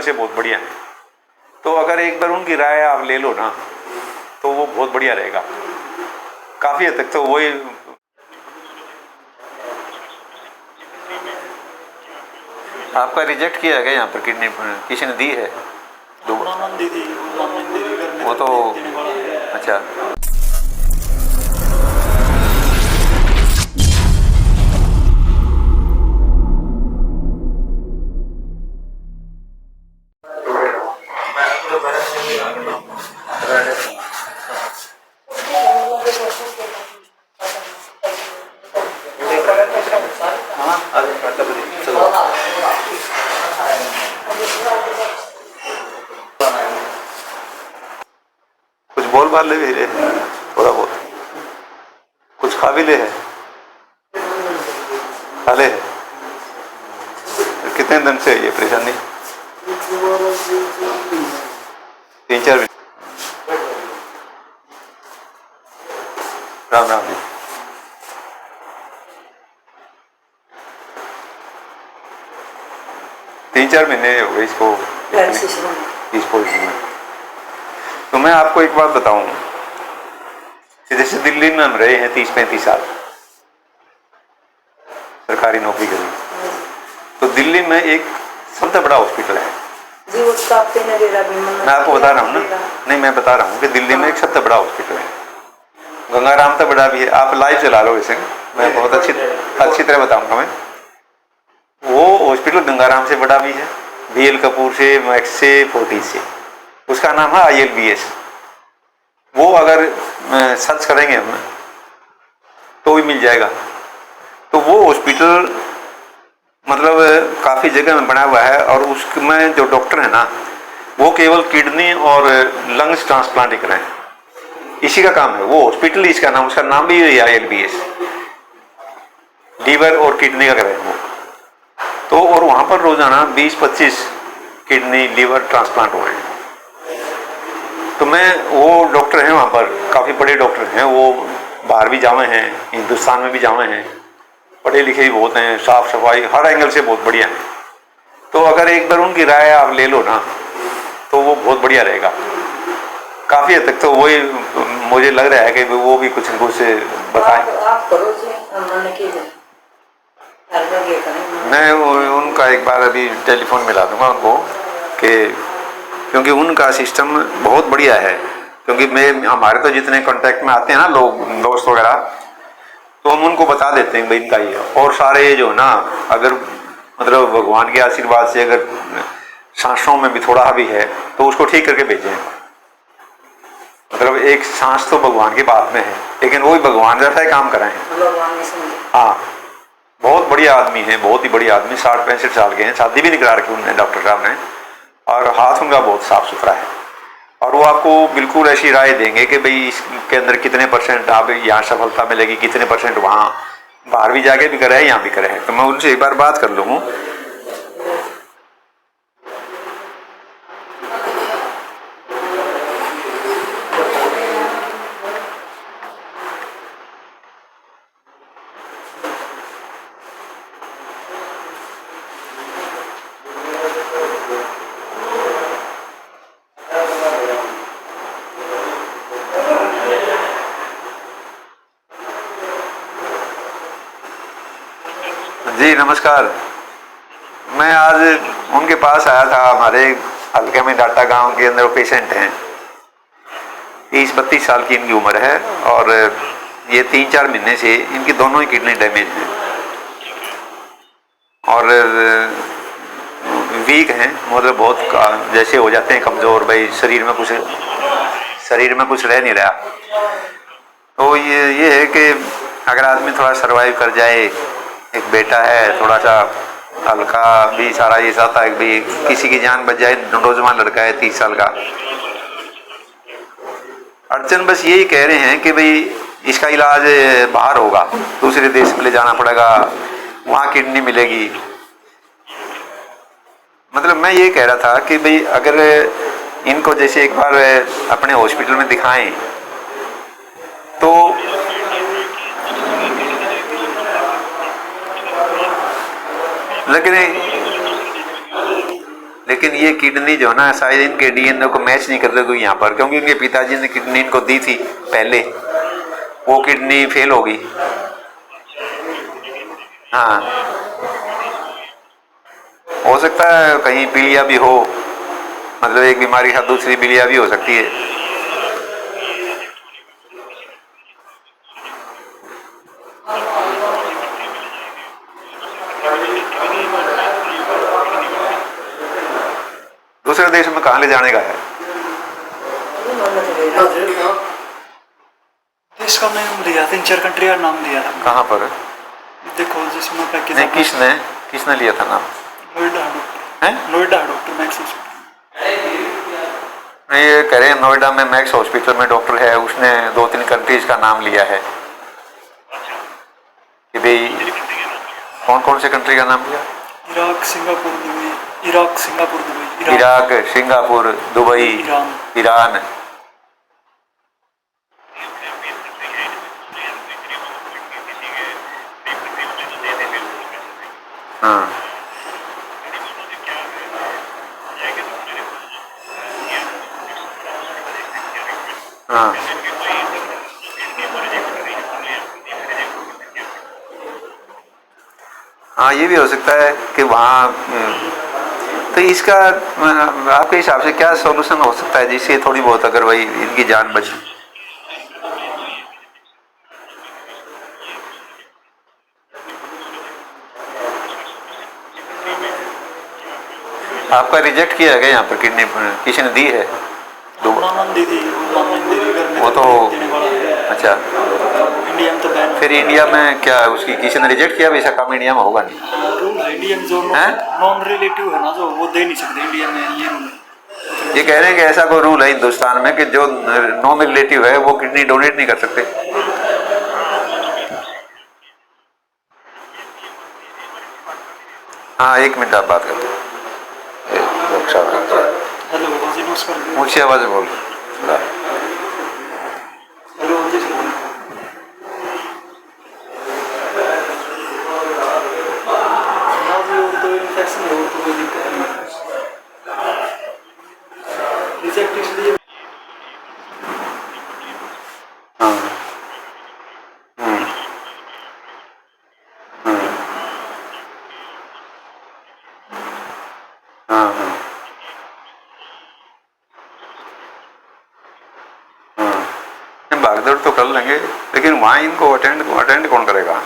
से बहुत बढ़िया है। तो अगर एक बार उनकी राय आप ले लो ना तो वो बहुत बढ़िया रहेगा। काफ़ी हद तक तो वही आपका रिजेक्ट किया है क्या यहाँ पर किडनी किसी ने दी है? वो तो अच्छा कुछ बोल बाल ले भी है, थोड़ा बहुत कुछ खा भी ले है, खा ले है। कितने दिन से ये परेशानी? 3-4 दिन। राम राम जी। तीन चार महीने हो गए इसको इस पोजिशन में। तो मैं आपको एक बात बताऊं कि जैसे दिल्ली में हम रहे हैं 30-35 साल सरकारी नौकरी करी, तो दिल्ली में एक सबसे बड़ा हॉस्पिटल है। मैं आपको बता रहा हूँ ना, नहीं मैं बता रहा हूँ कि दिल्ली में एक सबसे बड़ा हॉस्पिटल है। गंगाराम तो बड़ा भी है, आप लाइव चला लो इसे, मैं बहुत अच्छी तरह बताऊंगा। मैं वो हॉस्पिटल गंगाराम से बड़ा भी है, BL कपूर से, मैक्स से, फोर्टिस से। उसका नाम है ILBS। वो अगर सर्च करेंगे हम तो भी मिल जाएगा। तो वो हॉस्पिटल मतलब काफ़ी जगह में बना हुआ है, और उसमें जो डॉक्टर है ना वो केवल किडनी और लंग्स ट्रांसप्लांट ही कराएं, इसी का काम है। वो हॉस्पिटल इसका नाम, उसका नाम भी है ILBS, लीवर और किडनी का कराएं वो। तो और वहाँ पर रोजाना 20-25 किडनी लीवर ट्रांसप्लांट हो रहे हैं। तो मैं वो डॉक्टर हैं वहाँ पर, काफ़ी बड़े डॉक्टर हैं वो, बाहर भी जावे हैं, हिंदुस्तान में भी जावे हैं, पढ़े लिखे भी बहुत हैं, साफ सफाई हर एंगल से बहुत बढ़िया है। तो अगर एक बार उनकी राय आप ले लो ना तो वो बहुत बढ़िया रहेगा। काफ़ी हद तक तो वही मुझे लग रहा है कि वो भी कुछ न कुछ बताएं। मैं उनका एक बार अभी टेलीफोन मिला दूंगा उनको, कि क्योंकि उनका सिस्टम बहुत बढ़िया है। क्योंकि हमारे तो जितने कांटेक्ट में आते हैं ना लोग, दोस्त वगैरह, तो हम उनको बता देते हैं भाई इनका ही है। और सारे जो ना, अगर मतलब भगवान के आशीर्वाद से अगर सांसों में भी थोड़ा भी है तो उसको ठीक करके भेजें। मतलब एक सांस तो भगवान के बात में है, लेकिन वो भी भगवान जैसा ही काम कराएं। हाँ, बहुत बढ़िया आदमी है, बहुत ही बढ़िया आदमी। 60-65 साल के हैं, शादी भी नहीं करा रखी उन्होंने डॉक्टर साहब ने, और हाथ उनका बहुत साफ सुथरा है। और वो आपको बिल्कुल ऐसी राय देंगे कि भाई इसके अंदर कितने % आप यहाँ सफलता मिलेगी, कितने % वहाँ, बाहर भी जाके भी करे हैं, यहाँ भी करे हैं। तो मैं उनसे एक बार बात कर लूँ। जी नमस्कार। मैं आज उनके पास आया था, हमारे हल्के में डाटा गांव के अंदर पेशेंट हैं, 30-32 साल की इनकी उम्र है, और ये 3-4 महीने से इनकी दोनों ही किडनी डैमेज हैं और वीक हैं। मतलब बहुत जैसे हो जाते हैं कमज़ोर, भाई शरीर में कुछ रह नहीं रहा। तो ये है कि अगर आदमी थोड़ा सरवाइव कर जाए, एक बेटा है, थोड़ा सा हल्का भी सारा ये चाहता है कि किसी की जान बच जाए। नौजवान लड़का है 30 साल का। अड़चन बस यही कह रहे हैं कि भाई इसका इलाज बाहर होगा, दूसरे देश में ले जाना पड़ेगा, वहाँ किडनी मिलेगी। मतलब मैं ये कह रहा था कि भाई अगर इनको जैसे एक बार अपने हॉस्पिटल में दिखाएं तो लेकिन ये किडनी जो है ना शायद इनके डीएनए को मैच नहीं कर रही कोई यहाँ पर, क्योंकि इनके पिताजी ने किडनी इनको दी थी पहले, वो किडनी फेल हो गई। हाँ, हो सकता है कहीं पीलिया भी हो, मतलब एक बीमारी का दूसरी पीलिया भी हो सकती है। दूसरे देश में कहाँ ले जाने का है? देश का नाम दिया, 3-4 कंट्री का नाम दिया था। कहाँ पर? देखो जिसमें पैकेज नहीं, किसने किसने लिया था नाम? नोएडा है? Noida doctor max. ये कह रहे हैं नोएडा में मैक्स हॉस्पिटल में डॉक्टर है, उसने 2-3 कंट्रीज का नाम लिया है कि भाई कौन कौन से कंट्री का नाम लिया? Iraq, Singapore, Dubai. Iraq, Singapore, Dubai. Iraq, Singapore, Dubai, Iran. हाँ हाँ हाँ, ये भी हो सकता है कि वहाँ तो इसका आपके हिसाब से क्या सॉल्यूशन हो सकता है जिससे थोड़ी बहुत अगर वही इनकी जान बचे? आपका रिजेक्ट किया गया यहाँ पर किडनी, किसी ने दी है? वो तो अच्छा, इंडिया में तो बैन फिर इंडिया में क्या उसकी किसी ने रिजेक्ट किया? वैसा काम इंडिया में होगा नहीं। रूल है इंडिया में, जो नॉन रिलेटिव है ना, जो वो दे नहीं सकते इंडिया में, ये रूल है। ये कह रहे हैं कि ऐसा कोई रूल है हिंदुस्तान में कि जो नॉन रिलेटिव है वो किडनी डोनेट नहीं कर सकते। हाँ, 1 मिनट आप बात करते हैं। हेलो जी, नमस्कार। ऊंची आवाज में बोल। हेलो जी, तो इन्फेक्शन हो तो कोई दिक्कत नहीं, रिजेक्ट इसलिए। हाँ हाँ हाँ हाँ, भागदौड़ तो कर लेंगे, लेकिन वहाँ इनको अटेंड कौन करेगा?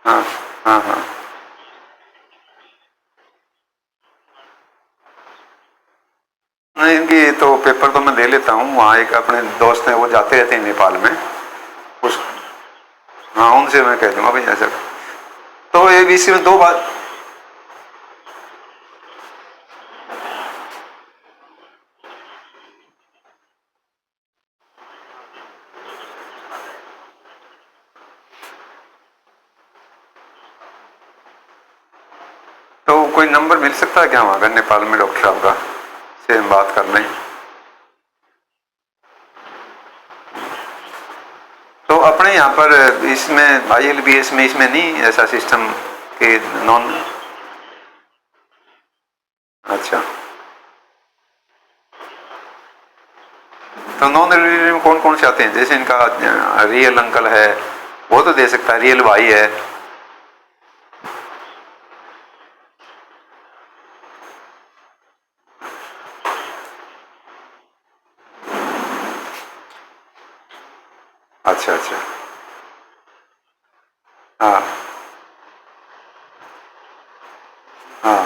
हाँ हाँ हाँ, नहीं इनकी तो पेपर तो मैं दे लेता हूँ, वहाँ एक अपने दोस्त हैं वो जाते रहते हैं नेपाल में, उस हाँ उनसे मैं कह दूंगा भाई ऐसा। तो ये इसी में 2 बात, तो कोई नंबर मिल सकता है क्या वहाँ का नेपाल में डॉक्टर साहब का, से हम बात कर लें? तो अपने यहाँ पर इसमें ILBS में इसमें नहीं ऐसा सिस्टम कि नॉन, अच्छा तो नॉन रिलेटिव में कौन कौन से आते हैं? जैसे इनका रियल अंकल है वो तो दे सकता है, रियल भाई है। अच्छा अच्छा, हाँ हाँ,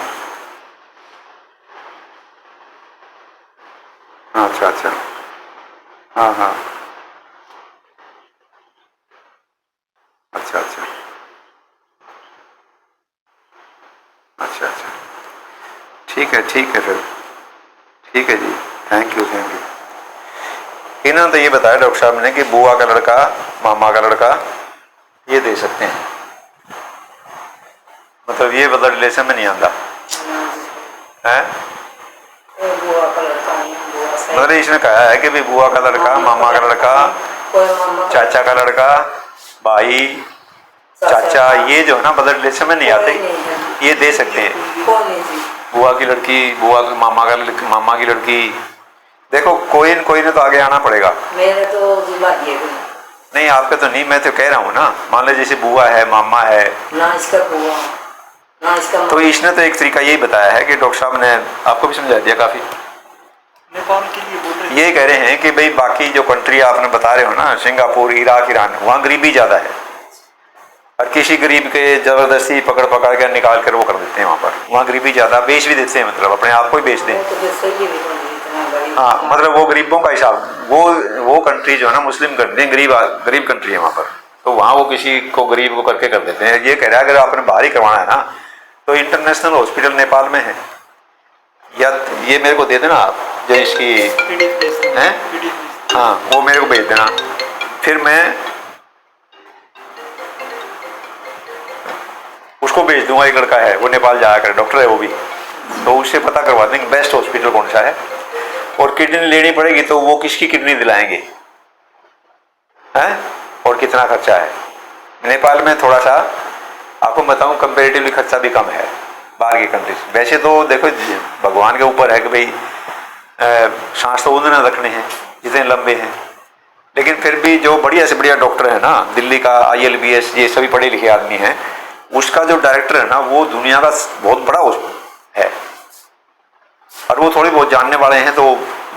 अच्छा अच्छा, हाँ हाँ, अच्छा अच्छा, अच्छा अच्छा, ठीक है फिर, ठीक है जी, थैंक यू। इन्होंने तो ये बताया डॉक्टर साहब ने कि बुआ का लड़का, मामा का लड़का ये दे सकते हैं, मतलब ये मतलब रिलेशन में नहीं आता है। मतलब इसने कहा है कि भाई बुआ का लड़का, मामा का लड़का, चाचा का लड़का, भाई, चाचा, ये जो है ना ब्लड रिलेशन में नहीं आते, ये दे सकते हैं। बुआ की लड़की, बुआ के मामा की लड़की, देखो कोई न तो आगे आना पड़ेगा। मेरे तो नहीं आपके तो नहीं, मैं तो कह रहा हूँ ना, मान लो जैसे बुआ है, मामा है ना, इसका बुआ ना इसका, तो इसने तो एक तरीका यही बताया है कि डॉक्टर साहब ने आपको भी समझा दिया काफी। नेपाल के लिए बोल रहे ये कह रहे हैं कि भाई बाकी जो कंट्री आपने बता रहे हो ना, सिंगापुर, इराक, ईरान, वहाँ गरीबी ज्यादा है और किसी गरीब के जबरदस्ती पकड़ के निकाल कर वो कर देते हैं, वहाँ गरीबी ज्यादा, बेच भी देते हैं, मतलब अपने आप को ही बेच दें। हाँ, मतलब वो गरीबों का हिसाब, वो कंट्री जो है ना मुस्लिम कंट्री, गरीब कंट्री है वहाँ पर, तो वहाँ वो किसी को गरीब को करके कर देते हैं। ये कह रहा है अगर आपने बाहर ही करवाना है ना तो इंटरनेशनल हॉस्पिटल नेपाल में है, या ये मेरे को दे देना आप जो इसकी हैं, हाँ वो मेरे को भेज देना, फिर मैं उसको भेज दूंगा। एक लड़का है वो नेपाल जाया करे, डॉक्टर है वो भी, तो उससे पता करवा देंगे बेस्ट हॉस्पिटल कौन सा है। और किडनी लेनी पड़ेगी तो वो किसकी किडनी दिलाएंगे हैं, और कितना खर्चा है। नेपाल में थोड़ा सा आपको बताऊं कंपेरेटिवली खर्चा भी कम है बाहर की कंट्री से। वैसे तो देखो भगवान के ऊपर है कि भाई सांस तो उन्होंने रखने हैं जितने लंबे हैं, लेकिन फिर भी जो बढ़िया से बढ़िया डॉक्टर है ना, दिल्ली का ILBS, ये सभी पढ़े लिखे आदमी हैं, उसका जो डायरेक्टर है ना वो दुनिया का बहुत बड़ा है और वो थोड़े बहुत जानने वाले हैं, तो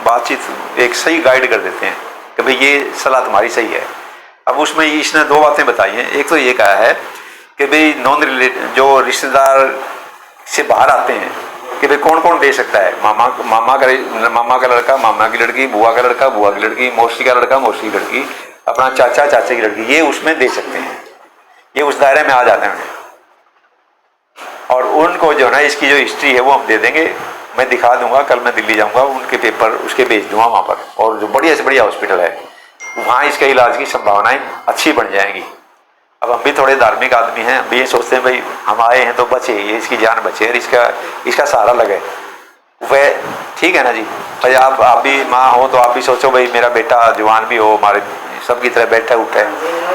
बातचीत एक सही गाइड कर देते हैं कि भाई ये सलाह तुम्हारी सही है। अब उसमें इसने दो बातें बताई हैं। एक तो ये कहा है कि भाई नॉन रिलेटेड जो रिश्तेदार से बाहर आते हैं कि भाई कौन कौन दे सकता है, मामा का लड़का, मामा की लड़की, बुआ का लड़का, बुआ की लड़की, मौसी का लड़का, मौसी की लड़की, अपना चाचा, चाचे की लड़की, ये उसमें दे सकते हैं, ये उस दायरे में आ जाते हैं। और उनको जो है ना इसकी जो हिस्ट्री है वो हम दे देंगे, मैं दिखा दूंगा, कल मैं दिल्ली जाऊंगा, उनके पेपर उसके भेज दूंगा वहाँ पर, और जो बढ़िया से बढ़िया हॉस्पिटल है वहाँ इसके इलाज की संभावनाएं अच्छी बन जाएंगी। अब हम भी थोड़े धार्मिक आदमी हैं, हम भी ये सोचते हैं भाई हम आए हैं तो बचे, ये इसकी जान बचे और इसका सहारा लगे, वह ठीक है ना जी। भाई आप भी माँ हो तो आप भी सोचो भाई मेरा बेटा जवान भी हो, हमारे सबकी तरह बैठा उठे,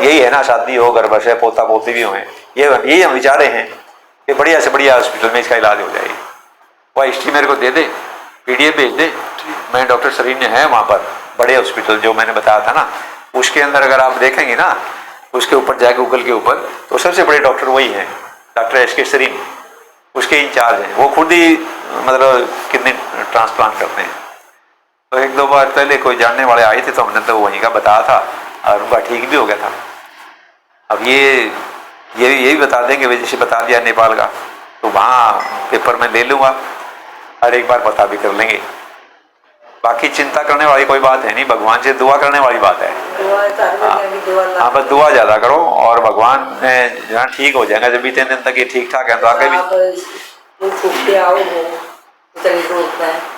यही है ना, शादी हो, घर बसे, पोता पोती भी हुए, यही हम विचारे हैं कि बढ़िया से बढ़िया हॉस्पिटल में इसका इलाज हो जाएगी। वह हिस्ट्री मेरे को दे दे, PDF भेज दे, मैं डॉक्टर सरीन है वहाँ पर बड़े हॉस्पिटल जो मैंने बताया था ना, उसके अंदर अगर आप देखेंगे ना, उसके ऊपर जाए गूगल के ऊपर, तो सबसे बड़े डॉक्टर वही हैं, डॉक्टर SK सरीन, उसके इंचार्ज हैं। वो खुद ही मतलब कितने ट्रांसप्लांट करते हैं। तो एक दो बार पहले कोई जानने वाले आए थे तो हमने तो वहीं का बताया था और उनका ठीक भी हो गया था। अब ये भी बता देंगे, वे जैसे बता दिया नेपाल का, तो वहाँ पेपर में ले लूँगा और एक बार पता भी कर लेंगे। बाकी चिंता करने वाली कोई बात है नहीं, भगवान से दुआ करने वाली बात है। हाँ बस दुआ ज़्यादा करो और भगवान जहाँ ठीक हो जाएगा, जब भी 3 दिन तक ये ठीक ठाक है तो आगे भी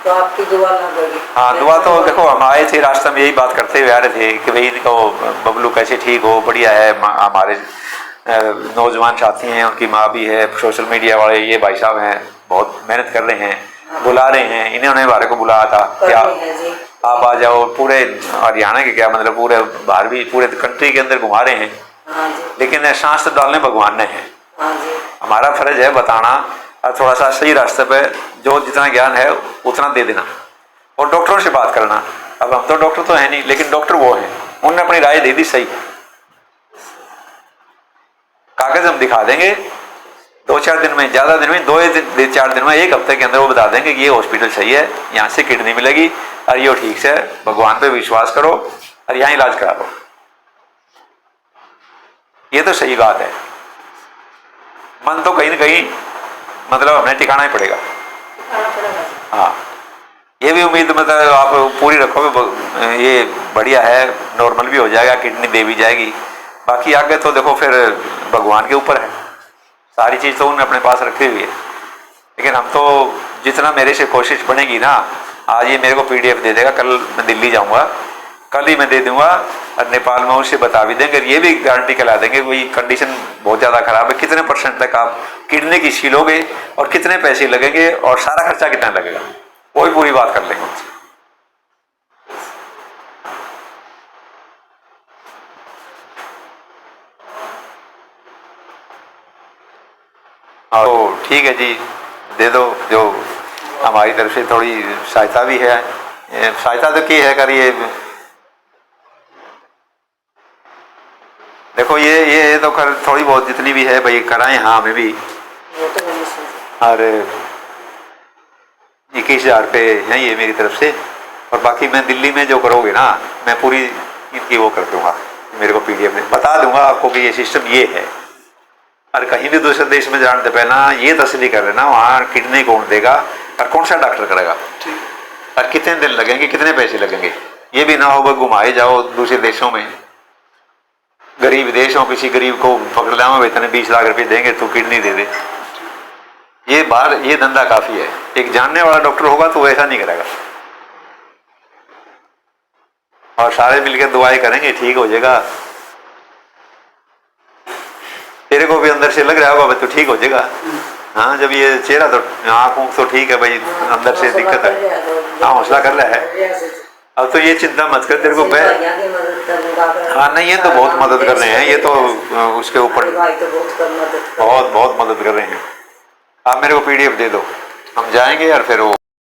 तो आपकी दुआ ना लगे। हाँ दुआ तो देखो, हम आए थे रास्ते में यही बात करते हुए आ रहे थे कि भाई इनको बबलू कैसे ठीक हो, बढ़िया है। हमारे नौजवान साथी हैं, उनकी माँ भी है, सोशल मीडिया वाले ये भाई साहब हैं, बहुत मेहनत कर रहे हैं, बुला रहे हैं, इन्होंने हमारे को बुलाया था क्या आप आ जाओ। पूरे हरियाणा के क्या मतलब पूरे बाहर भी पूरे कंट्री के अंदर घुमा रहे हैं, लेकिन सांस तो डालने भगवान ने है। हमारा फर्ज है बताना और थोड़ा सा सही रास्ते पे जो जितना ज्ञान है उतना दे देना और डॉक्टरों से बात करना। अब हम तो डॉक्टर तो है नहीं, लेकिन डॉक्टर वो हैं, उन्होंने अपनी राय दे दी सही, कागज हम दिखा देंगे 2-4 दिन में, ज्यादा दिन में 2-4 दिन में, 1 हफ्ते के अंदर वो बता देंगे कि ये हॉस्पिटल सही है, यहाँ से किडनी मिलेगी और ये ठीक से, भगवान पे विश्वास करो और यहाँ इलाज करा लो। ये तो सही बात है। मन तो कहीं ना कहीं मतलब हमें टिकाना ही पड़ेगा। हाँ ये भी उम्मीद मतलब आप पूरी रखोगे, ये बढ़िया है, नॉर्मल भी हो जाएगा, किडनी दे भी जाएगी। बाकी आगे तो देखो फिर भगवान के ऊपर है, सारी चीज़ तो उन्होंने अपने पास रखी हुई है, लेकिन हम तो जितना मेरे से कोशिश बनेगी ना, आज ये मेरे को PDF दे देगा, कल मैं दिल्ली जाऊंगा, कल ही मैं दे दूंगा, और नेपाल में उससे बता भी देंगे, ये भी गारंटी करा देंगे कोई कंडीशन बहुत ज़्यादा खराब है, कितने % तक आप किडनी की छीलोगे और कितने पैसे लगेंगे और सारा खर्चा कितना लगेगा, वो भी पूरी बात कर लेंगे उनसे। तो ठीक है जी, दे दो, जो हमारी तरफ से थोड़ी सहायता भी है, सहायता तो की है करिए। देखो ये तो कर थोड़ी बहुत जितनी भी है भाई कराएं, हाँ हमें भी। वो तो नहीं समझ। और 21,000 रुपये हैं ये मेरी तरफ से, और बाकी मैं दिल्ली में जो करोगे ना, मैं पूरी इनकी वो कर दूंगा, मेरे को PDF में बता दूंगा आपको कि ये सिस्टम ये है। और कहीं भी दूसरे देश में जाने से पहले ये तसल्ली कर लेना वहाँ किडनी कौन देगा और कौन सा डॉक्टर करेगा, और कितने दिन लगेंगे, कितने पैसे लगेंगे। ये भी ना हो कि घुमाए जाओ दूसरे देशों में, गरीब देश हो, किसी गरीब को पकड़ लाओ, वेतन 20 लाख रुपए देंगे तो किडनी दे दे। ये बाहर ये धंधा काफी है, एक जानने वाला डॉक्टर होगा तो वैसा नहीं करेगा, और सारे मिलकर दुआएं करेंगे ठीक हो जाएगा। तेरे को भी अंदर से लग रहा होगा तो ठीक हो जाएगा। हाँ, जब ये चेहरा तो आँख तो ठीक है भाई, अंदर से दिक्कत है। हाँ, हौसला कर रहा है। अब तो ये चिंता मत कर, तेरे को हाँ नहीं, ये तो बहुत मदद कर रहे हैं, ये तो उसके ऊपर बहुत मदद कर रहे हैं। आप मेरे को PDF दे दो, हम जाएंगे और फिर वो